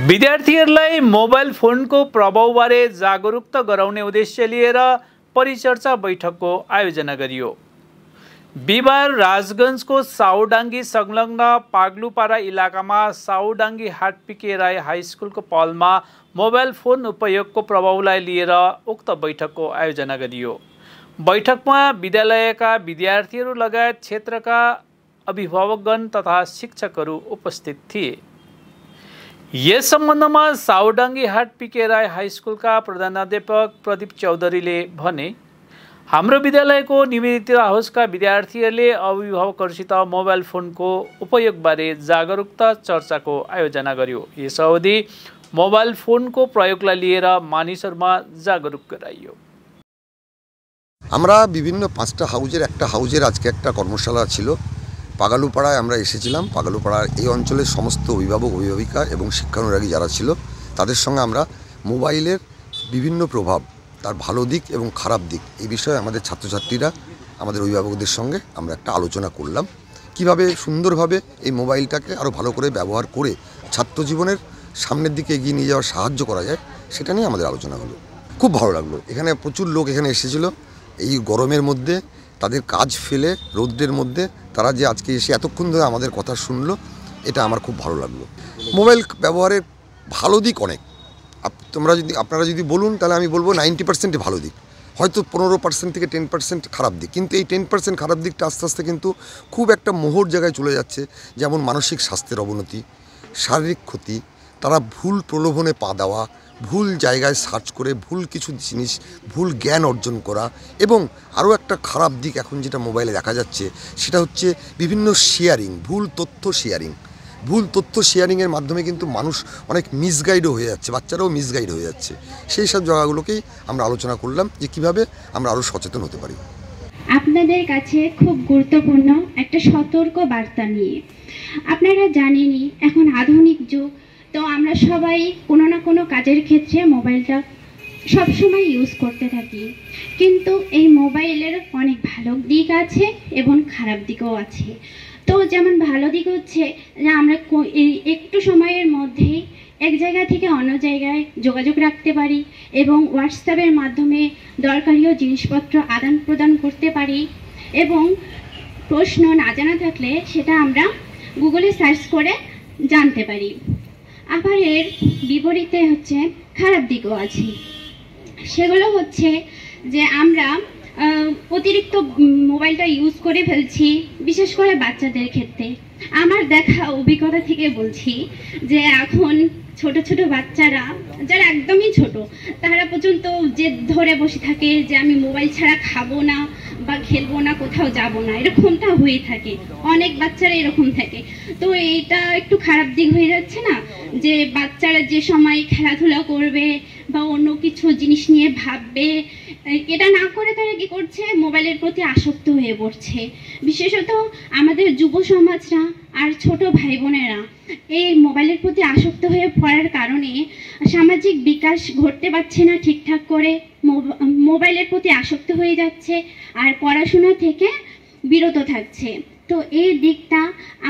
विद्यार्थीहरूलाई मोबाइल फोनको प्रभावबारे जागरुकता गराउने उद्देश्य लिएर परिचर्चा बैठकको आयोजना गरियो। बिहिबार राजगञ्जको साउडाङ्गी संलग्न पाग्लुपारा इलाकामा साउडाङ्गी हाट पिके राई हाई स्कुलको पहलमा मोबाइल फोन उपयोगको प्रभावलाई लिएर उक्त बैठकको आयोजना गरियो। बैठकमा विद्यालयका विद्यार्थीहरू लगायत क्षेत्रका अभिभावकगण तथा शिक्षकहरू उपस्थित थिए। यस सम्बन्धमा साउडाङ्गी हाट पिके राई हाई स्कुलका प्रधानाध्यापक प्रदीप चौधरीले भने, हाम्रो विद्यालयको निवेदित हाउसका विद्यार्थीहरूले अभिभावकहरूसित मोबाइल फोनको उपयोगबारे जागरुकता चर्चाको आयोजना गर्यो। यस अवधि मोबाइल फोनको प्रयोगलाई लिएर मानिसहरूमा जागरुक गराइयो। আমরা বিভিন্ন পাঁচটা হাউজের একটা হাউজের আজকে একটা কর্মশালা ছিল। পাগালুপাড়ায় আমরা এসেছিলাম। পাগালুপাড়ার এই অঞ্চলের সমস্ত অভিভাবক অভিভাবিকা এবং শিক্ষানুরাগী যারা ছিল তাদের সঙ্গে আমরা মোবাইলের বিভিন্ন প্রভাব, তার ভালো দিক এবং খারাপ দিক এই বিষয়ে আমাদের ছাত্রছাত্রীরা আমাদের অভিভাবকদের সঙ্গে আমরা একটা আলোচনা করলাম। কিভাবে সুন্দরভাবে এই মোবাইলটাকে আরও ভালো করে ব্যবহার করে ছাত্র জীবনের সামনের দিকে এগিয়ে নিয়ে যাওয়ার সাহায্য করা যায় সেটা নিয়ে আমাদের আলোচনা হলো। খুব ভালো লাগলো। এখানে প্রচুর লোক এখানে এসেছিল। এই গরমের মধ্যে তাদের কাজ ফেলে রৌদ্রের মধ্যে তারা যে আজকে এসে এতক্ষণ ধরে আমাদের কথা শুনলো, এটা আমার খুব ভালো লাগলো। মোবাইল ব্যবহারের ভালো দিক অনেক। আপনারা যদি বলুন তাহলে আমি বলবো 90% ভালো দিক, হয়তো 15% থেকে 10% খারাপ দিক। কিন্তু এই 10% খারাপ দিকটা আস্তে আস্তে কিন্তু খুব একটা মোহর জায়গায় চলে যাচ্ছে। যেমন মানসিক স্বাস্থ্যের অবনতি, শারীরিক ক্ষতি, তারা ভুল প্রলোভনে পা দেওয়া, ভুল জায়গায় সার্চ করে ভুল কিছু জিনিস, ভুল জ্ঞান অর্জন করা। এবং আরও একটা খারাপ দিক এখন যেটা মোবাইলে দেখা যাচ্ছে সেটা হচ্ছে বিভিন্ন শেয়ারিং, ভুল তথ্য শেয়ারিং। ভুল তথ্য শেয়ারিংয়ের মাধ্যমে কিন্তু মানুষ অনেক মিসগাইডও হয়ে যাচ্ছে, বাচ্চারাও মিসগাইড হয়ে যাচ্ছে। সেই সব জায়গাগুলোকেই আমরা আলোচনা করলাম যে কীভাবে আমরা আরও সচেতন হতে পারি। আপনাদের কাছে খুব গুরুত্বপূর্ণ একটা সতর্ক বার্তা নিয়ে। আপনারা জানেনই এখন আধুনিক যুগ, তো আমরা সবাই কোনো না কোনো কাজের ক্ষেত্রে মোবাইলটা সবসময় ইউজ করতে থাকি। কিন্তু এই মোবাইলের অনেক ভালো দিক আছে এবং খারাপ দিকও আছে। তো যেমন ভালো দিক হচ্ছে যে আমরা একটু সময়ের মধ্যেই এক জায়গা থেকে অন্য জায়গায় যোগাযোগ রাখতে পারি এবং হোয়াটসঅ্যাপের মাধ্যমে দরকারিও জিনিসপত্র আদান প্রদান করতে পারি এবং প্রশ্ন না জানা থাকলে সেটা আমরা গুগলে সার্চ করে জানতে পারি। আবার এর বিপরীতে হচ্ছে খারাপ দিকও আছে। সেগুলো হচ্ছে যে আমরা অতিরিক্ত মোবাইলটা ইউজ করে ফেলছি, বিশেষ করে বাচ্চাদের ক্ষেত্রে। আমার দেখা অভিজ্ঞতা থেকে বলছি যে এখন ছোট ছোট বাচ্চারা যারা একদমই ছোট, তারা পর্যন্ত যে ধরে বসে থাকে যে আমি মোবাইল ছাড়া খাবো না বা খেলবো না, কোথাও যাব না, এরকমটা হয়ে থাকে। অনেক বাচ্চারা এরকম থাকে। তো এইটা একটু খারাপ দিক হয়ে যাচ্ছে না, যে বাচ্চারা যে সময় খেলাধুলা করবে বা অন্য কিছু জিনিস নিয়ে ভাববে, এটা না করে তারা কি করছে, মোবাইলের প্রতি আসক্ত হয়ে পড়ছে। বিশেষত আমাদের যুব সমাজরা আর ছোট ভাই বোনেরা এই মোবাইলের প্রতি আসক্ত হয়ে পড়ার কারণে সামাজিক বিকাশ ঘটতে পারছে না ঠিকঠাক করে, মোবাইলের প্রতি আসক্ত হয়ে যাচ্ছে আর পড়াশোনা থেকে বিরত থাকছে। তো এই দিকটা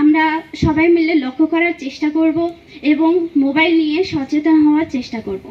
আমরা সবাই মিলে লক্ষ্য করার চেষ্টা করব এবং মোবাইল নিয়ে সচেতন হওয়ার চেষ্টা করব।